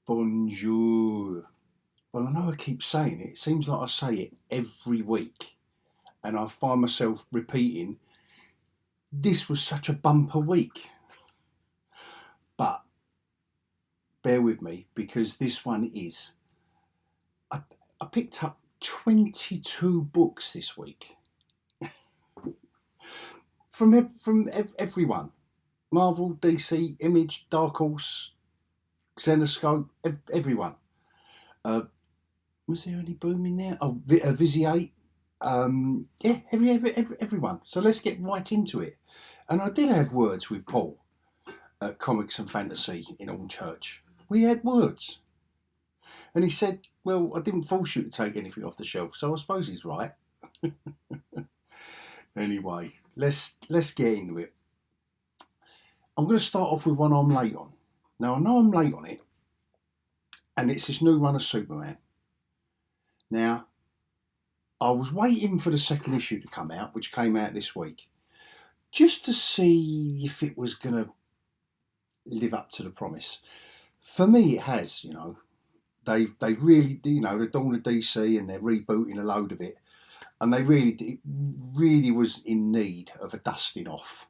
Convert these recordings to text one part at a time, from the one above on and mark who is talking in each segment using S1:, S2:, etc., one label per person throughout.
S1: Bonjour. Well, I know I keep saying it. It seems like I say it every week. And I find myself repeating, this was such a bumper week. But bear with me because this one is. I picked up 22 books this week. from everyone. Marvel, DC, Image, Dark Horse, Xenoscope, everyone. Was there any boom in there? Oh, Visiate. Yeah, everyone. So let's get right into it. And I did have words with Paul at Comics and Fantasy in Hornchurch. We had words. And he said, well, I didn't force you to take anything off the shelf, so I suppose he's right. Anyway, let's get into it. I'm going to start off with one I'm late on. Now, I know I'm late on it, and it's this new run of Superman. Now, I was waiting for the second issue to come out, which came out this week, just to see if it was going to live up to the promise. For me, it has, you know. They really, you know, they're Dawn of DC and they're rebooting a load of it. And it really was in need of a dusting off.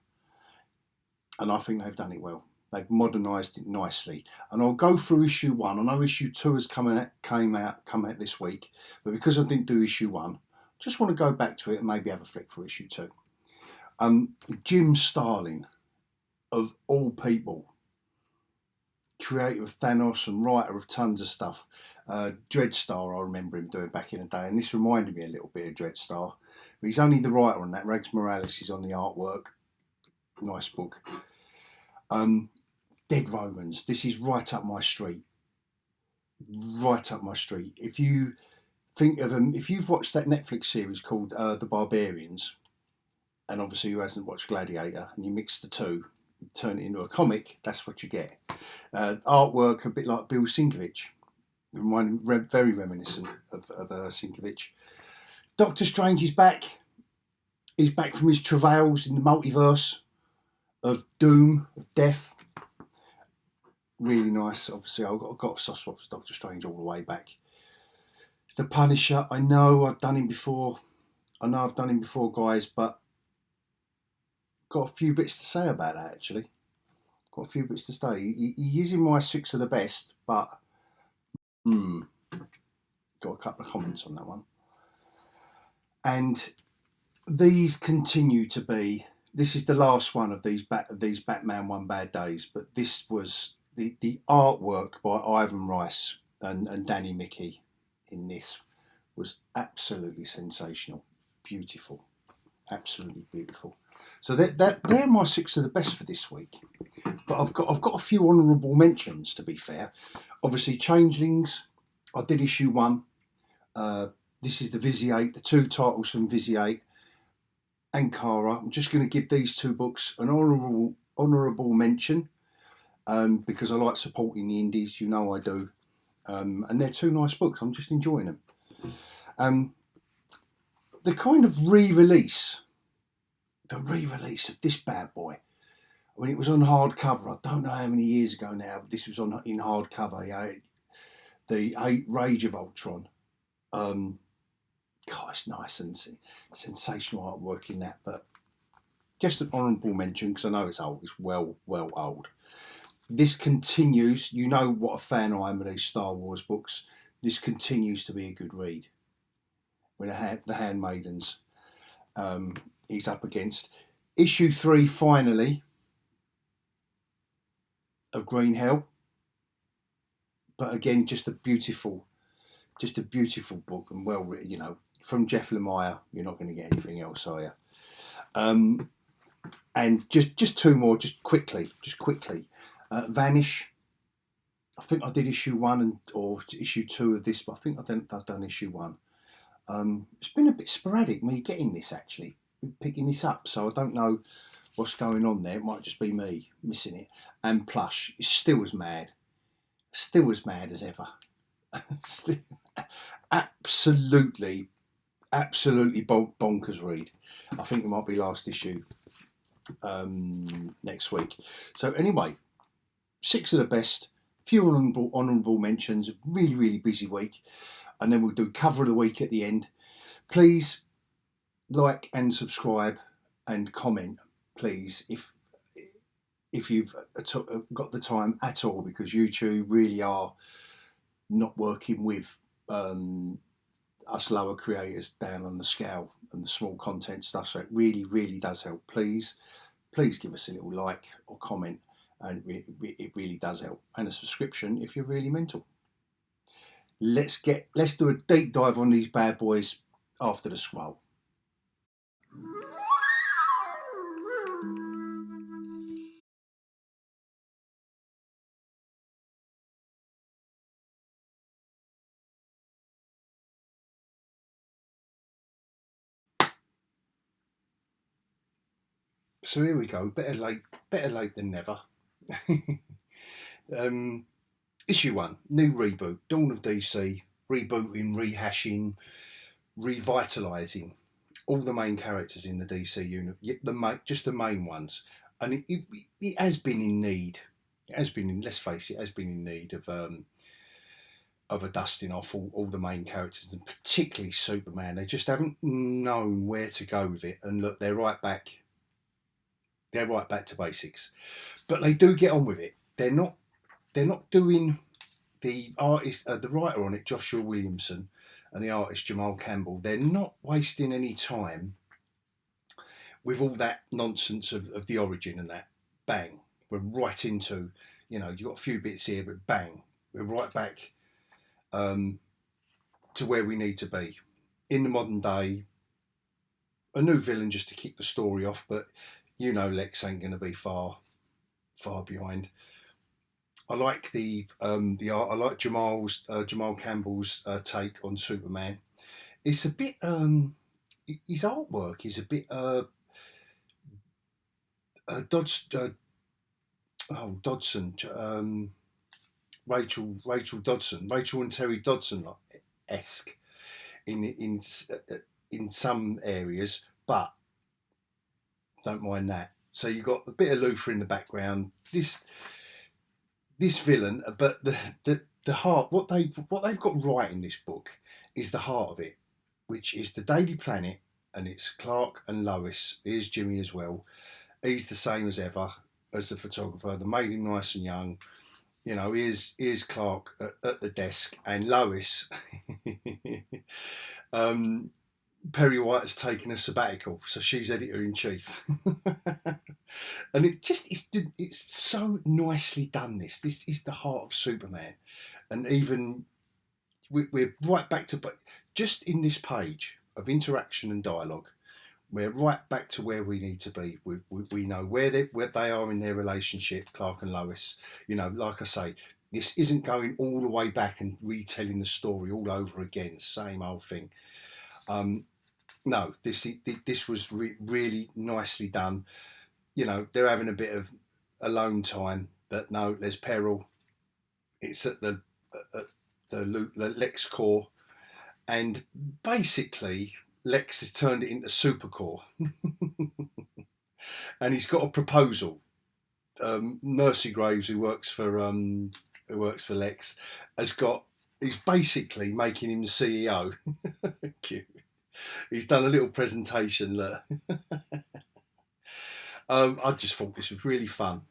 S1: And I think they've done it well. They've modernised it nicely. And I'll go through issue 1. I know issue 2 has come out this week. But because I didn't do issue 1, I just want to go back to it and maybe have a flick for issue 2. Jim Starlin, of all people, creator of Thanos and writer of tons of stuff. Dreadstar, I remember him doing back in the day, and this reminded me a little bit of Dreadstar. But he's only the writer on that. Rags Morales is on the artwork. Nice book. Dead Romans. This is right up my street. Right up my street. If you think of them, if you've watched that Netflix series called The Barbarians, and obviously who hasn't watched Gladiator, and you mix the two, turn it into a comic, that's what you get. Artwork a bit like Bill Sienkiewicz, very reminiscent of Sienkiewicz. Doctor Strange is back. He's back from his travails in the multiverse of doom, of death. Really nice. Obviously, I've got a soft spot for Doctor Strange all the way back. The Punisher, I know I've done him before, guys, but got a few bits to say about that, actually. Got a few bits to say. He is in my 6 of the best, but got a couple of comments on that one. And these continue to be. This is the last one of these Batman One Bad Days, but this was the artwork by Ivan Rice and Danny Mickey in this was absolutely sensational, beautiful, absolutely beautiful. So they're my 6 of the best for this week. But I've got a few honourable mentions, to be fair. Obviously, Changelings. I did issue 1. This is the Visiate, the 2 titles from Visiate and Kara. I'm just going to give these 2 books an honourable mention because I like supporting the indies. You know I do. And they're 2 nice books. I'm just enjoying them. The kind of re-release of this bad boy, when it was on hardcover, I don't know how many years ago now, but this was in hardcover. Yeah, the Rage of Ultron. It's nice and sensational artwork in that, but just an honourable mention because I know it's old. It's well old. This continues. You know what a fan I am of these Star Wars books. This continues to be a good read. When the Handmaidens he's up against. Issue 3 finally of Green Hell. But again, just a beautiful book and well written, you know. From Jeff Lemire, you're not going to get anything else, are you? And just 2 more, just quickly. Vanish. I think I did issue 1 or issue 2 of this, but I think I've done issue 1. It's been a bit sporadic, me getting this actually, picking this up, so I don't know what's going on there. It might just be me missing it. And Plush is still as mad as ever. absolutely bonkers read. I think it might be last issue next week. So anyway, 6 of the best few honourable mentions. Really, really busy week, and then we'll do cover of the week at the end. Please like and subscribe and comment, please, if you've got the time at all, because YouTube really are not working with us lower creators down on the scale and the small content stuff. So it really, really does help. Please give us a little like or comment, and it really does help. And a subscription if you're really mental. Let's do a deep dive on these bad boys after the scroll. So here we go. Better late than never. Issue 1, new reboot, Dawn of DC, rebooting, rehashing, revitalising all the main characters in the DC unit, just the main ones, and it has been in need. It has been, let's face it, has been in need of a dusting off all the main characters, and particularly Superman. They just haven't known where to go with it, and look, they're right back. They're right back to basics, but they do get on with it. They're not doing the artist, the writer on it, Joshua Williamson, and the artist Jamal Campbell. They're not wasting any time with all that nonsense of the origin and that. Bang, we're right into, you've got a few bits here, but bang, we're right back to where we need to be in the modern day. A new villain just to kick the story off, but Lex ain't going to be far behind. I like the art. I like Jamal Campbell's take on Superman. It's a bit his artwork is a bit Dodson, Rachel Dodson, Rachel and Terry Dodson esque in some areas, but don't mind that. So you've got a bit of Luthor in the background. This villain, but the heart, what they've got right in this book is the heart of it, which is the Daily Planet, and it's Clark and Lois. Here's Jimmy as well. He's the same as ever as the photographer. They made him nice and young. Here's Clark at the desk, and Lois. Perry White has taken a sabbatical, so she's editor in chief. And it's so nicely done. This is the heart of Superman, and even we're right back to, but just in this page of interaction and dialogue, we're right back to where we need to be. We know where they are in their relationship, Clark and Lois. Like I say, this isn't going all the way back and retelling the story all over again, same old thing. No, this was really nicely done. They're having a bit of alone time, but no, there's peril. It's at the Lex core, and basically Lex has turned it into super core, and he's got a proposal. Mercy Graves, who works for Lex, he's basically making him the CEO. Cute. He's done a little presentation. Look. I just thought this was really fun.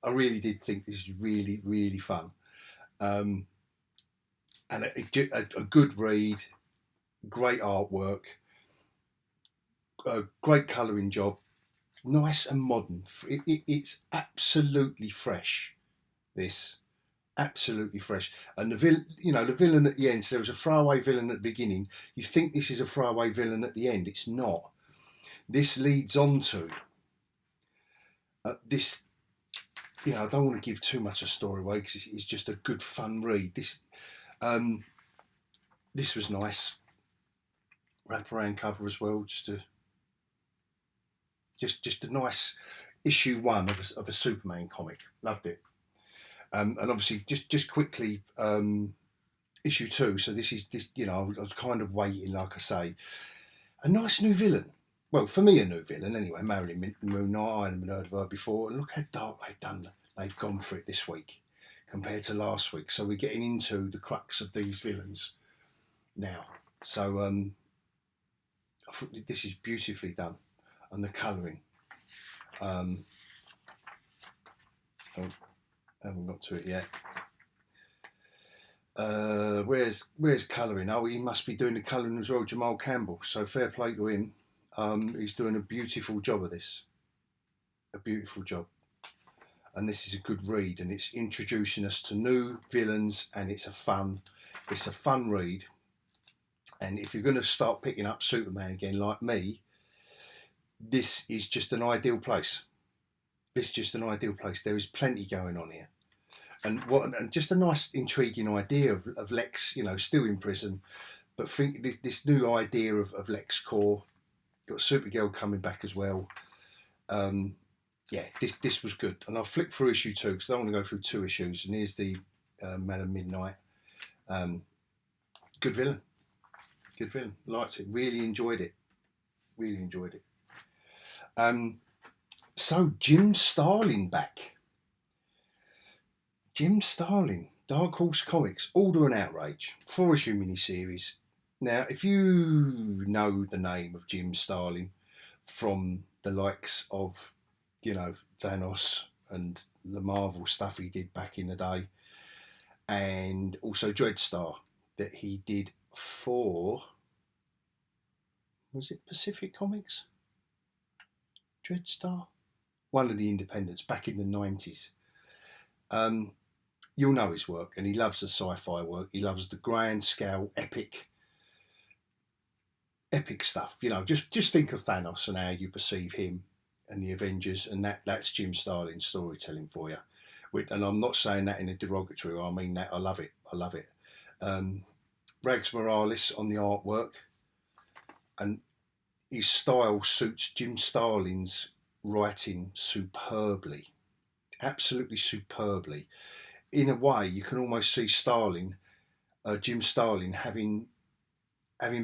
S1: I really did think this was really, really fun. And a good read, great artwork, a great colouring job, nice and modern. It's absolutely fresh. This. Absolutely fresh, and the villain at the end. So there was a throwaway villain at the beginning. You think this is a throwaway villain at the end? It's not. This leads on to this. I don't want to give too much a story away because it's just a good fun read. This was nice. Wraparound cover as well. Just a nice issue 1 of a Superman comic. Loved it. And obviously, just quickly, issue 2. So this. I was kind of waiting, like I say, a nice new villain. Well, for me, a new villain anyway. Marilyn Moon Knight. I hadn't heard of her before. And look how dark they've done. They've gone for it this week. compared to last week. So we're getting into the crux of these villains now. So I thought this is beautifully done, and the colouring. I haven't got to it yet. Where's colouring? Oh, he must be doing the colouring as well, Jamal Campbell. So fair play to him. He's doing a beautiful job of this. A beautiful job. And this is a good read, and it's introducing us to new villains, and it's a fun read. And if you're going to start picking up Superman again, like me, this is just an ideal place. It's just an ideal place. There is plenty going on here. And just a nice, intriguing idea of Lex, you know, still in prison, but think this new idea of Lex Corps. Got Supergirl coming back as well. Yeah, this was good. And I'll flick through issue 2 because I don't want to go through 2 issues. And here's the Man of Midnight. Good villain. Good villain. Liked it. Really enjoyed it. Really enjoyed it. So Jim Starlin back. Jim Starlin, Dark Horse Comics, Order and Outrage, 4-issue miniseries. Now, if you know the name of Jim Starlin from the likes of, you know, Thanos and the Marvel stuff he did back in the day, and also Dreadstar that he did for, was it Pacific Comics? Dreadstar? One of the independents back in the 90s. You'll know his work, and he loves the sci-fi work. He loves the grand scale, epic stuff. You know, just think of Thanos and how you perceive him and the Avengers, and that's Jim Starlin's storytelling for you. And I'm not saying that in a derogatory way. I mean that. I love it. I love it. Rags Morales on the artwork, and his style suits Jim Starlin's writing superbly, absolutely superbly. In a way, you can almost see Jim Starlin having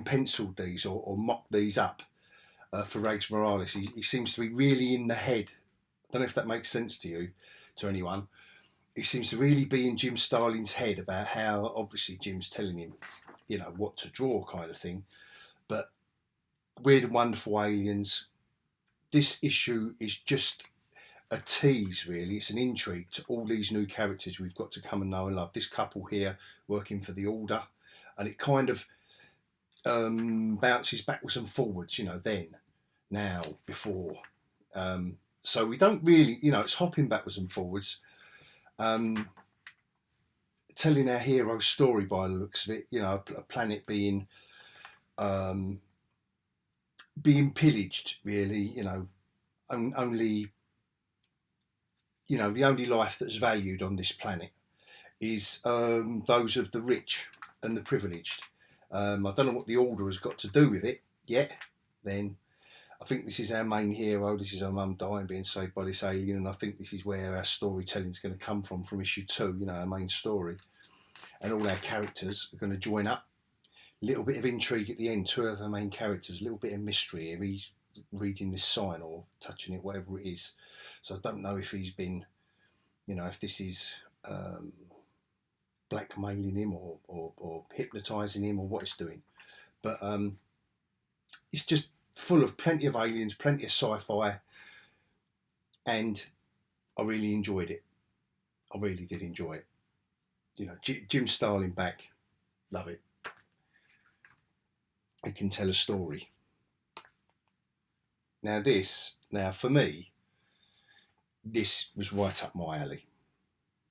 S1: penciled these or mocked these up for Rags Morales. He seems to be really in the head. I don't know if that makes sense to anyone. He seems to really be in Jim Starlin's head about how obviously Jim's telling him, you know, what to draw, kind of thing. But Weird and Wonderful Aliens, this issue is just a tease, really. It's an intrigue to all these new characters we've got to come and know and love. This couple here working for the Order, and it kind of bounces backwards and forwards, you know, then, now, before. So we don't really, you know, it's hopping backwards and forwards, telling our hero's story by the looks of it. You know, a planet being pillaged, really. You know, only. You know, the only life that's valued on this planet is those of the rich and the privileged. I don't know what the Order has got to do with it yet. Then I think this is our main hero. This is our mum dying, being saved by this alien, and I think this is where our storytelling is going to come from issue 2. You know, our main story, and all our characters are going to join up. A little bit of intrigue at the end. 2 of our main characters. A little bit of mystery here. He's reading this sign or touching it, whatever it is. So I don't know if he's been, you know, if this is blackmailing him or hypnotising him or what it's doing. But it's just full of plenty of aliens, plenty of sci-fi, and I really enjoyed it. I really did enjoy it. You know, Jim Starlin back, love it. He can tell a story. Now for me, this was right up my alley.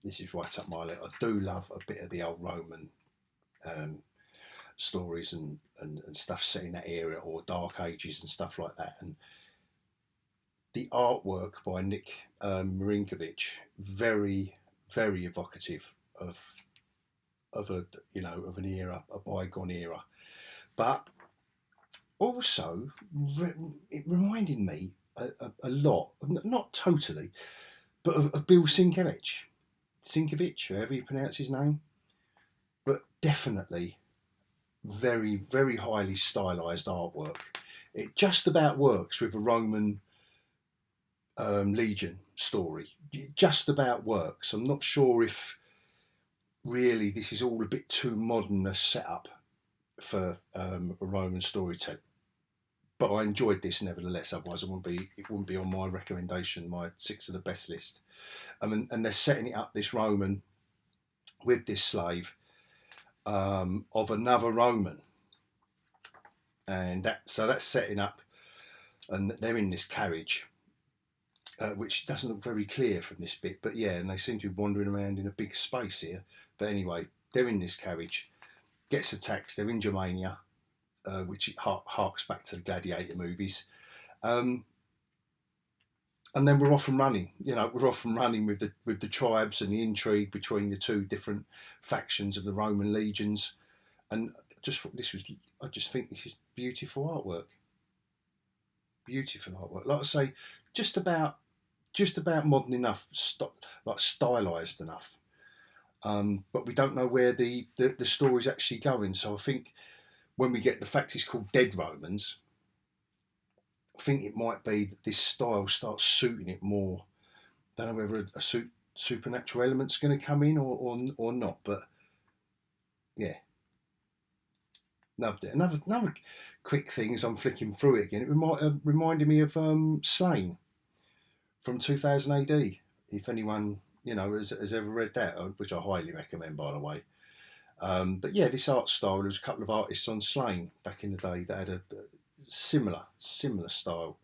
S1: This is right up my alley. I do love a bit of the old Roman stories and stuff set in that area, or Dark Ages and stuff like that. And the artwork by Nick Marinkovic, very, very evocative of an era, a bygone era. But also, it reminded me a lot, not totally, but of Bill Sienkiewicz, however you pronounce his name, but definitely very, very highly stylized artwork. It just about works with a Roman legion story. It just about works. I'm not sure if really this is all a bit too modern a setup for a Roman storytelling. But I enjoyed this nevertheless. Otherwise, it wouldn't be on my recommendation, my 6 of the best list. And they're setting it up, this Roman with this slave of another Roman, and that's setting up, and they're in this carriage, which doesn't look very clear from this bit, but yeah, and they seem to be wandering around in a big space here. But anyway, they're in this carriage, gets attacked. They're in Germania, which harks back to the Gladiator movies. And then we're off and running. We're off and running with the tribes and the intrigue between the two different factions of the Roman legions. And I just think this is beautiful artwork. Beautiful artwork. Like I say, just about modern enough, like stylized enough. But we don't know where the story's actually going. So I think when we get the fact it's called Dead Romans, I think it might be that this style starts suiting it more. Don't know whether a supernatural element's going to come in or not, but yeah, loved it. Another quick thing as I'm flicking through it again, it reminded me of Slain from 2000 AD. If anyone has ever read that, which I highly recommend, by the way. But yeah, this art style. There was a couple of artists on Slain back in the day that had a similar style.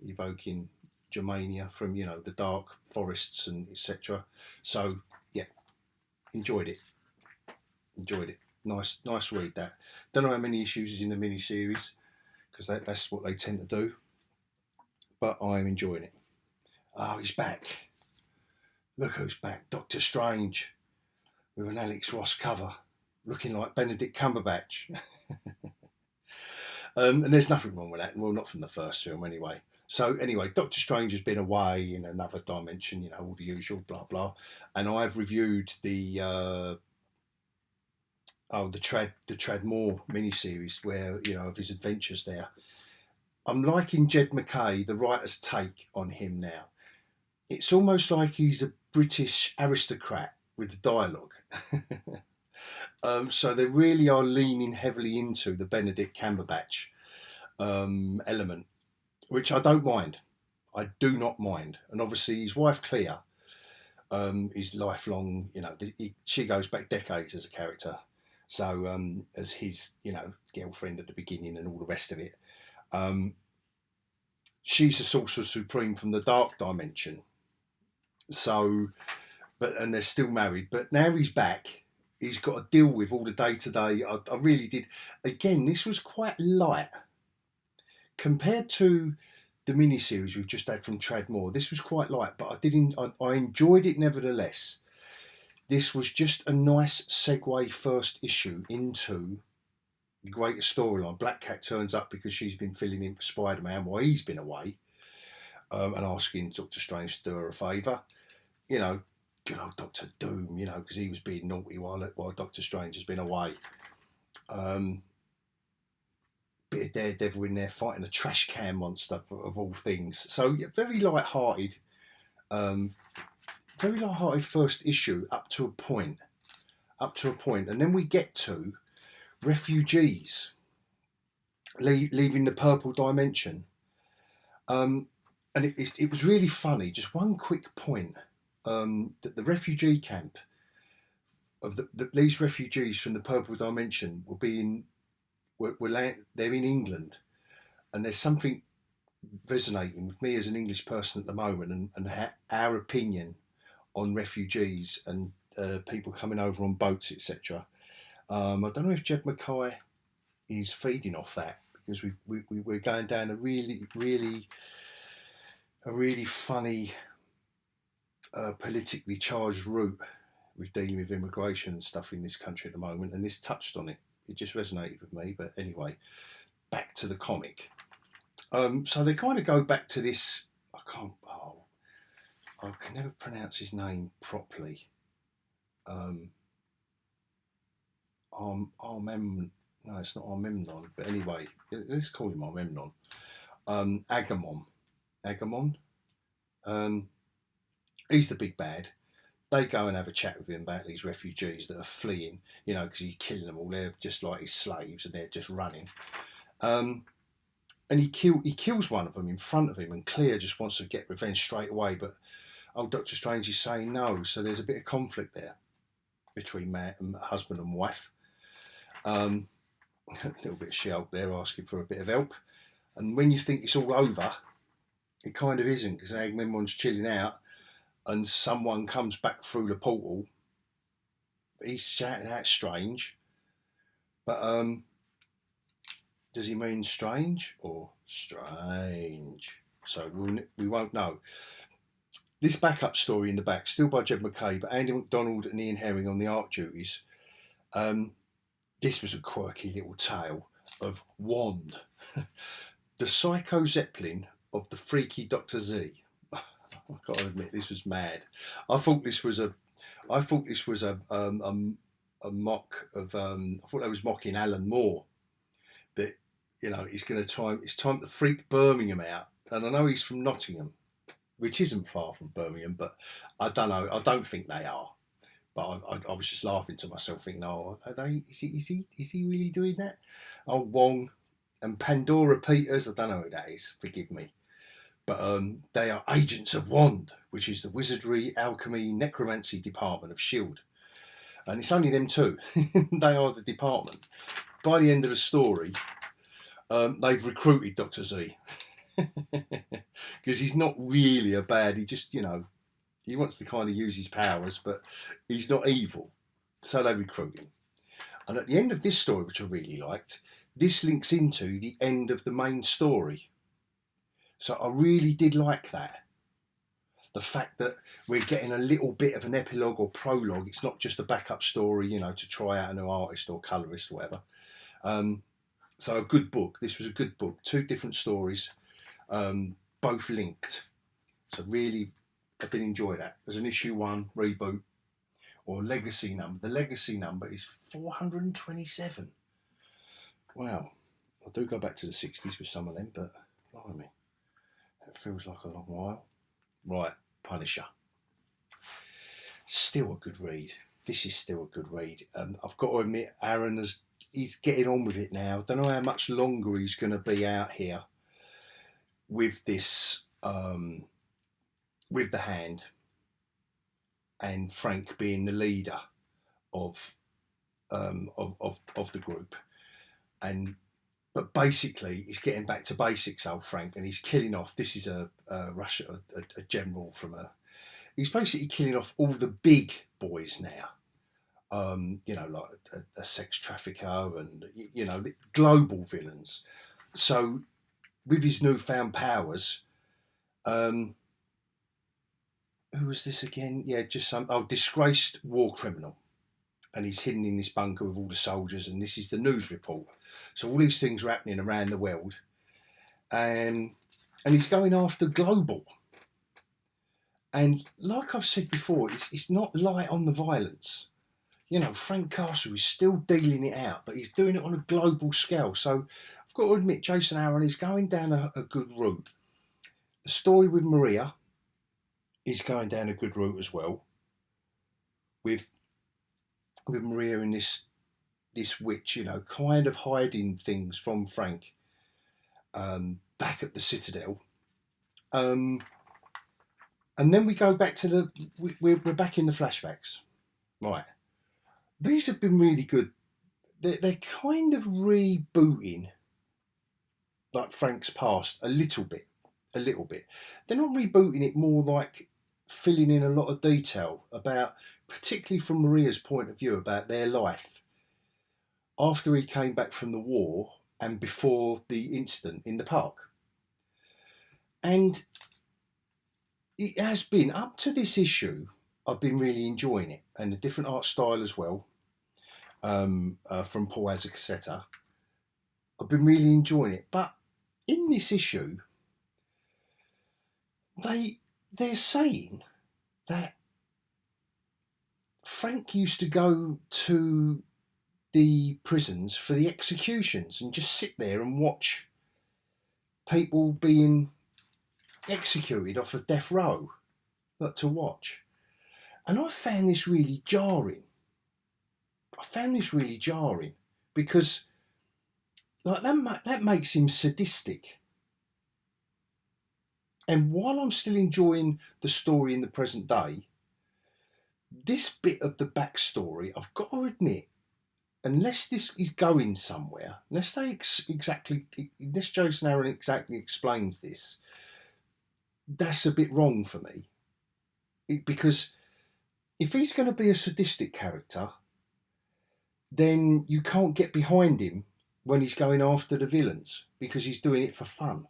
S1: Evoking Germania from the dark forests and etc. So yeah, enjoyed it. Nice read that. Don't know how many issues is in the mini series because that's what they tend to do. But I'm enjoying it. Oh, he's back. Look who's back. Doctor Strange with an Alex Ross cover, looking like Benedict Cumberbatch. And there's nothing wrong with that. Well, not from the first film anyway. So anyway, Doctor Strange has been away in another dimension, all the usual blah blah. And I've reviewed the Tradmore miniseries where of his adventures there. I'm liking Jed MacKay, the writer's take on him now. It's almost like he's a British aristocrat with the dialogue. So they really are leaning heavily into the Benedict Cumberbatch element, which I don't mind. I do not mind. And obviously his wife Clea is lifelong, she goes back decades as a character. So as his, girlfriend at the beginning and all the rest of it. She's a sorcerer supreme from the dark dimension. So, and they're still married. But now he's back. He's got to deal with all the day-to-day. I really did. Again, this was quite light. Compared to the miniseries we've just had from Tradmore, this was quite light, but I enjoyed it nevertheless. This was just a nice segue first issue into the greater storyline. Black Cat turns up because she's been filling in for Spider-Man while he's been away, and asking Doctor Strange to do her a favour. Good old Doctor Doom, because he was being naughty while Doctor Strange has been away. Bit of Daredevil in there fighting a trash can monster of all things. So yeah, very light-hearted. Very light-hearted first issue up to a point. And then we get to refugees leaving the purple dimension. And it was really funny. Just one quick point. That the refugee camp of these refugees from the purple dimension they're in England, and there's something resonating with me as an English person at the moment, and our opinion on refugees and people coming over on boats, etc. I don't know if Jed MacKay is feeding off that, because we're going down a really funny politically charged route with dealing with immigration and stuff in this country at the moment, and this touched on it. It just resonated with me. But anyway, back to the comic. So they kind of go back to this. I can never pronounce his name properly. No, it's not Armemnon, but anyway, let's call him Armemnon. Agamon. He's the big bad. They go and have a chat with him about these refugees that are fleeing, you know, because he's killing them all. They're just like his slaves and they're just running. And he kills one of them in front of him, and Clea just wants to get revenge straight away. But Doctor Strange is saying no, so there's a bit of conflict there between husband and wife. A little bit of She-Hulk there asking for a bit of help. And when you think it's all over, it kind of isn't, because Agamemnon's chilling out and someone comes back through the portal. He's shouting out Strange. But does he mean strange or strange? So we won't know. This backup story in the back, still by Jed McKay, but Andy McDonald and Ian Herring on the art duties. This was a quirky little tale of Wand, the Psycho Zeppelin of the freaky Dr. Z. I've got to admit, this was mad. I thought this was a mock of. I thought they was mocking Alan Moore. That, you know, it's time to freak Birmingham out. And I know he's from Nottingham, which isn't far from Birmingham, but I don't know. I don't think they are. But I was just laughing to myself, thinking, "Oh, are they? Is he really doing that?" Oh, Wong and Pandora Peters. I don't know who that is. Forgive me. But they are agents of Wand, which is the wizardry, alchemy, necromancy department of S.H.I.E.L.D. And it's only them two. They are the department. By the end of the story, they've recruited Dr. Z. Because he's not really a bad, he just, you know, he wants to kind of use his powers, but he's not evil. So they recruit him. And at the end of this story, which I really liked, this links into the end of the main story. So I really did like that. The fact that we're getting a little bit of an epilogue or prologue. It's not just a backup story, you know, to try out a new artist or colourist or whatever. So a good book. This was a good book. 2 different stories, both linked. So really, I did enjoy that. There's an issue 1 reboot or legacy number. The legacy number is 427. Wow. I do go back to the 60s with some of them, but blimey, it feels like a long while. Right, Punisher. Still a good read. This is still a good read. I've got to admit, Aaron he's getting on with it now. Don't know how much longer he's going to be out here with this, with the Hand, and Frank being the leader of the group, but basically he's getting back to basics, old Frank, and he's killing off. This is a general from he's basically killing off all the big boys now. You know, like a sex trafficker and, you know, global villains. So with his newfound powers, who was this again? Yeah, just some disgraced war criminal. And he's hidden in this bunker with all the soldiers, and this is the news report. So all these things are happening around the world, and he's going after global. And like I've said before, it's not light on the violence. You know, Frank Castle is still dealing it out, but he's doing it on a global scale. So I've got to admit, Jason Aaron is going down a good route. The story with Maria is going down a good route as well. With Maria and this witch, you know, kind of hiding things from Frank back at the Citadel. And then we go back to we're back in the flashbacks. Right. These have been really good. They're kind of rebooting like Frank's past a little bit. They're not rebooting it, more like filling in a lot of detail about, particularly from Maria's point of view, about their life after he came back from the war and before the incident in the park. And it has been, up to this issue, I've been really enjoying it, and a different art style as well, from Paul Azacaseta. I've been really enjoying it. But in this issue, they're saying that Frank used to go to the prisons for the executions and just sit there and watch people being executed off of death row. to watch. And I found this really jarring. Because like that makes him sadistic. And while I'm still enjoying the story in the present day, this bit of the backstory, I've got to admit, unless this is going somewhere, unless Jason Aaron exactly explains this, that's a bit wrong for me. Because if he's going to be a sadistic character, then you can't get behind him when he's going after the villains, because he's doing it for fun.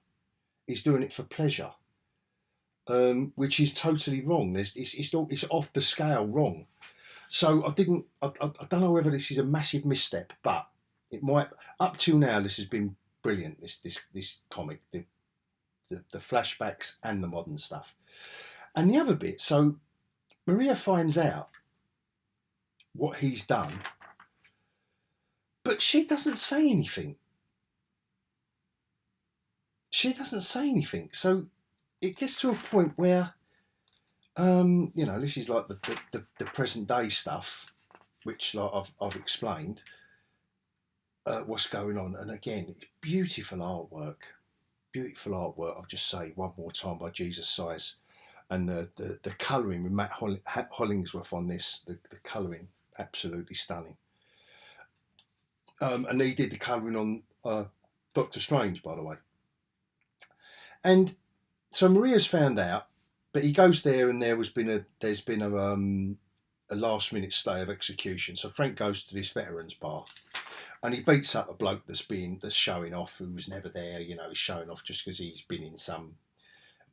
S1: He's doing it for pleasure, which is totally wrong. It's off the scale wrong. So I don't know whether this is a massive misstep, but it might. Up till now, this has been brilliant. This comic, the flashbacks and the modern stuff, and the other bit. So Maria finds out what he's done, but she doesn't say anything. So it gets to a point where, this is like the present day stuff, which like I've explained what's going on. And again, it's beautiful artwork. I'll just say one more time by Jesus Size, and the colouring with Matt Hollingsworth on this, the colouring absolutely stunning. And he did the colouring on Doctor Strange, by the way. And so Maria's found out, but he goes there, and there's been a last minute stay of execution. So Frank goes to this veterans bar, and he beats up a bloke that's showing off, who was never there. He's showing off just because he's been in some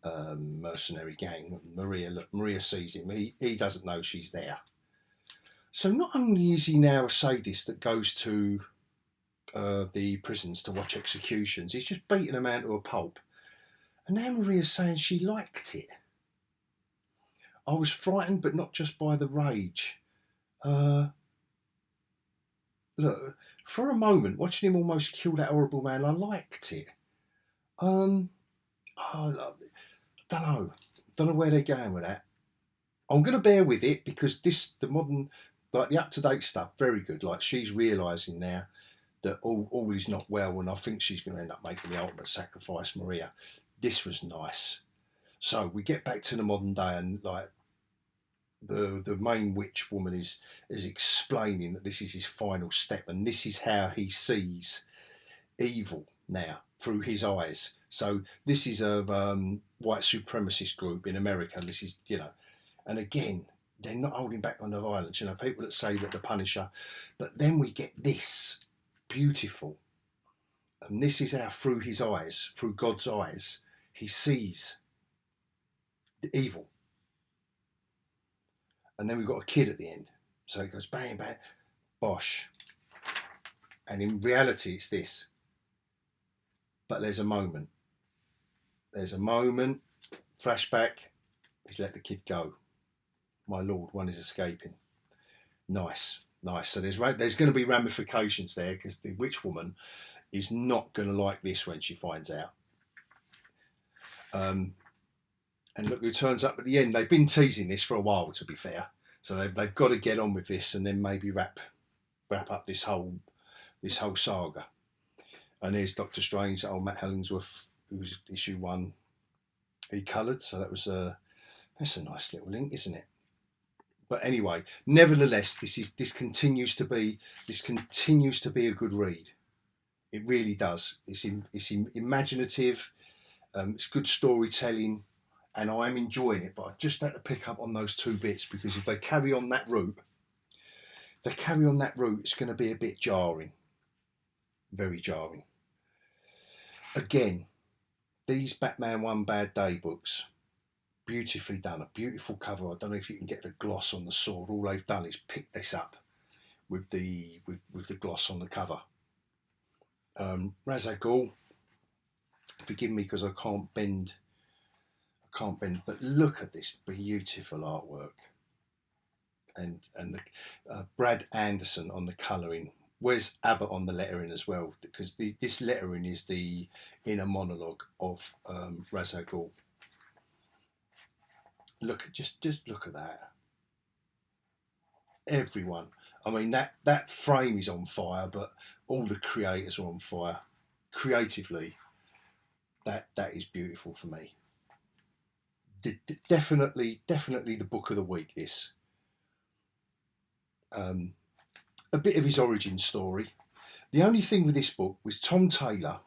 S1: mercenary gang. Maria sees him. He doesn't know she's there. So not only is he now a sadist that goes to the prisons to watch executions, he's just beating a man to a pulp. And now Maria's saying she liked it. I was frightened, but not just by the rage. Look, for a moment, watching him almost kill that horrible man, I liked it. I don't know where they're going with that. I'm going to bear with it, because the modern, like the up-to-date stuff, very good. Like, she's realising now that all is not well, and I think she's going to end up making the ultimate sacrifice, Maria. This was nice. So we get back to the modern day, and like the main witch woman is explaining that this is his final step, and this is how he sees evil now, through his eyes. So this is a white supremacist group in America. This is, and again, they're not holding back on the violence. People that say that the Punisher, but then we get this beautiful, and this is how through his eyes, through God's eyes, he sees the evil. And then we've got a kid at the end. So it goes bang, bang, bosh. And in reality, it's this. But there's a moment. Flashback. He's let the kid go. My Lord, one is escaping. Nice. So there's going to be ramifications there, because the witch woman is not going to like this when she finds out. And look who turns up at the end. They've been teasing this for a while, to be fair. So they've got to get on with this, and then maybe wrap up this whole saga. And there's Doctor Strange, old Matt Hollingsworth, who was issue 1. He coloured, so that's a nice little link, isn't it? But anyway, nevertheless, this continues to be a good read. It really does. It's imaginative. It's good storytelling, and I'm enjoying it. But I just had to pick up on those two bits, because if they carry on that route, it's going to be a bit jarring. Very jarring. Again, these Batman One Bad Day books, beautifully done. A beautiful cover. I don't know if you can get the gloss on the sword. All they've done is pick this up with the gloss on the cover. Ra's al Ghul, forgive me because I can't bend, but look at this beautiful artwork, and the Brad Anderson on the colouring. Where's Abbott on the lettering as well? Because this lettering is the inner monologue of Ra's al Ghul. just look at that. Everyone. I mean, that frame is on fire, but all the creators are on fire. Creatively, that is beautiful for me. Definitely the book of the week. This. A bit of his origin story. The only thing with this book was Tom Taylor.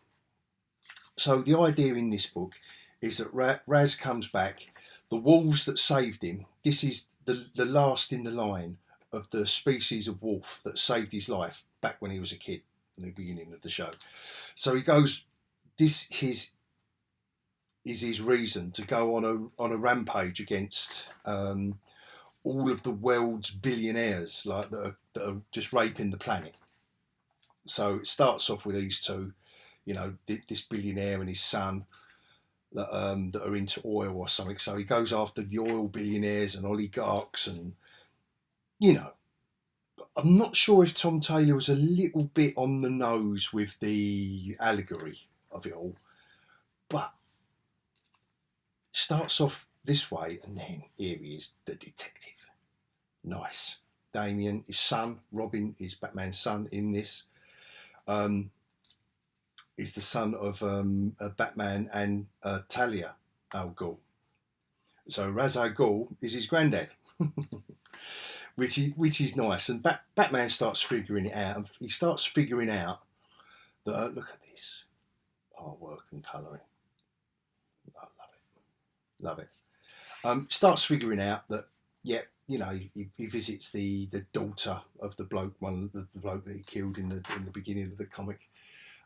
S1: So the idea in this book is that Raz comes back. The wolves that saved him. This is the last in the line of the species of wolf that saved his life back when he was a kid in the beginning of the show. So he goes. This is his reason to go on a rampage against all of the world's billionaires, like that are just raping the planet. So it starts off with these two, you know, this billionaire and his son that are into oil or something. So he goes after the oil billionaires and oligarchs, and you know, I'm not sure if Tom Taylor was a little bit on the nose with the allegory of it all, but starts off this way, and then here he is, the detective. Nice. Damien, his son, Robin, is Batman's son in this. Is the son of Batman and Talia al Ghul. So Ra's al Ghul is his granddad, which is nice. And Batman starts figuring it out. And he starts figuring out that look at this artwork and colouring. I love it. Starts figuring out that you know, he visits the daughter of the bloke that he killed in the beginning of the comic.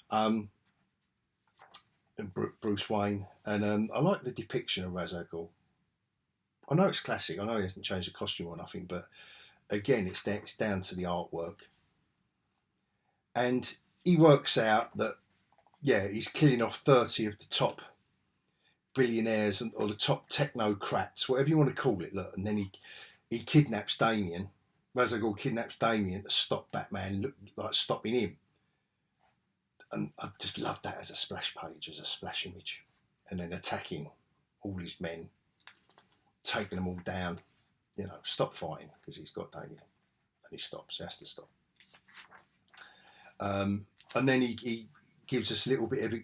S1: And Bruce Wayne, and I like the depiction of Ra's al Ghul. I know it's classic. I know he hasn't changed the costume or nothing, but again, it's down to the artwork. And he works out that he's killing off 30 of the top billionaires or the top technocrats, whatever you want to call it. Look, and then he kidnaps Damien. Ra's al Ghul kidnaps Damien to stop Batman, like stopping him. And I just love that as a splash page, as a splash image. And then attacking all his men, taking them all down. You know, stop fighting, because he's got Damien. And he stops, he has to stop. And then he gives us a little bit of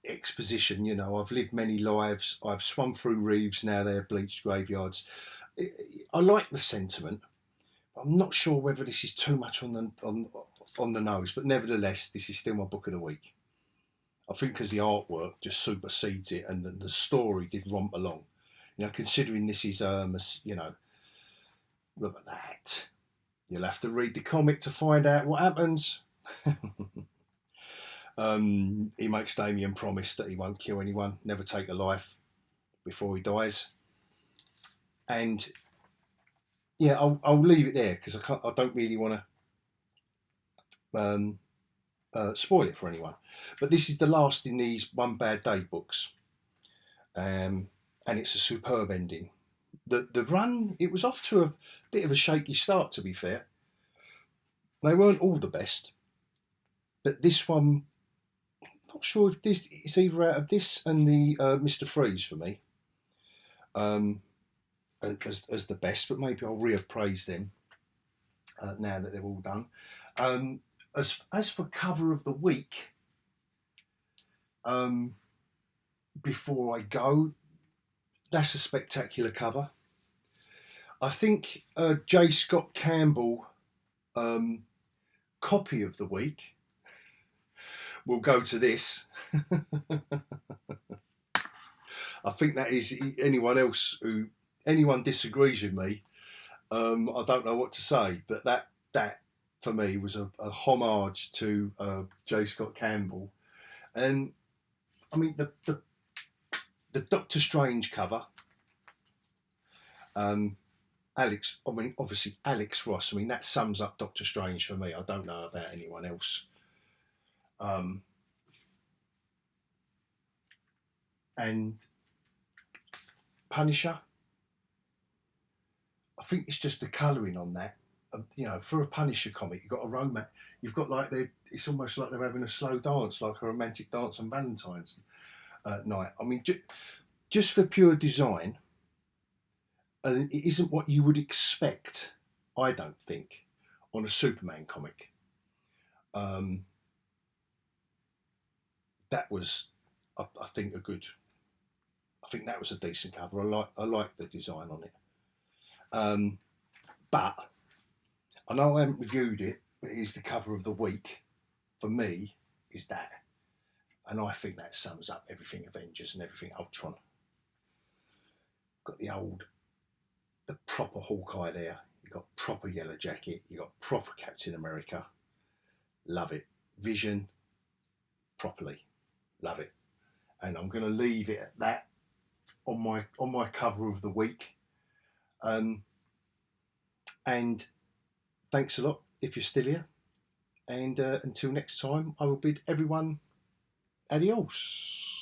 S1: exposition. You know, I've lived many lives. I've swum through reefs, now they're bleached graveyards. I like the sentiment. I'm not sure whether this is too much on the nose, but nevertheless, this is still my book of the week. I think because the artwork just supersedes it, and the story did romp along. You know, considering this is you know, look at that. You'll have to read the comic to find out what happens. He makes Damien promise that he won't kill anyone, never take a life before he dies. And yeah, I'll leave it there, because I don't really want to spoil it for anyone. But this is the last in these One Bad Day books, and it's a superb ending. The run, it was off to a bit of a shaky start, to be fair. They weren't all the best, but this one, I'm not sure if this is either out of this and the Mr. Freeze for me. As the best, but maybe I'll reappraise them now that they're all done. As for cover of the week, before I go, that's a spectacular cover. I think J. Scott Campbell copy of the week will go to this. I think that is anyone disagrees with me, I don't know what to say, but that for me was a homage to J. Scott Campbell. And I mean the Doctor Strange cover, Alex, I mean obviously Alex Ross, I mean that sums up Doctor Strange for me. I don't know about anyone else. And Punisher, I think it's just the colouring on that. You know, for a Punisher comic, you've got a romance. You've got like it's almost like they're having a slow dance, like a romantic dance on Valentine's night. I mean, just for pure design, And it isn't what you would expect, I don't think, on a Superman comic. That was, I think, I think that was a decent cover. I like the design on it. But I know I haven't reviewed it, but it is the cover of the week for me, is that. And I think that sums up everything Avengers and everything Ultron. Got the proper Hawkeye there. You got proper Yellow Jacket. You got proper Captain America. Love it. Vision, properly. Love it. And I'm going to leave it at that on my cover of the week. And thanks a lot if you're still here. And until next time, I will bid everyone adios.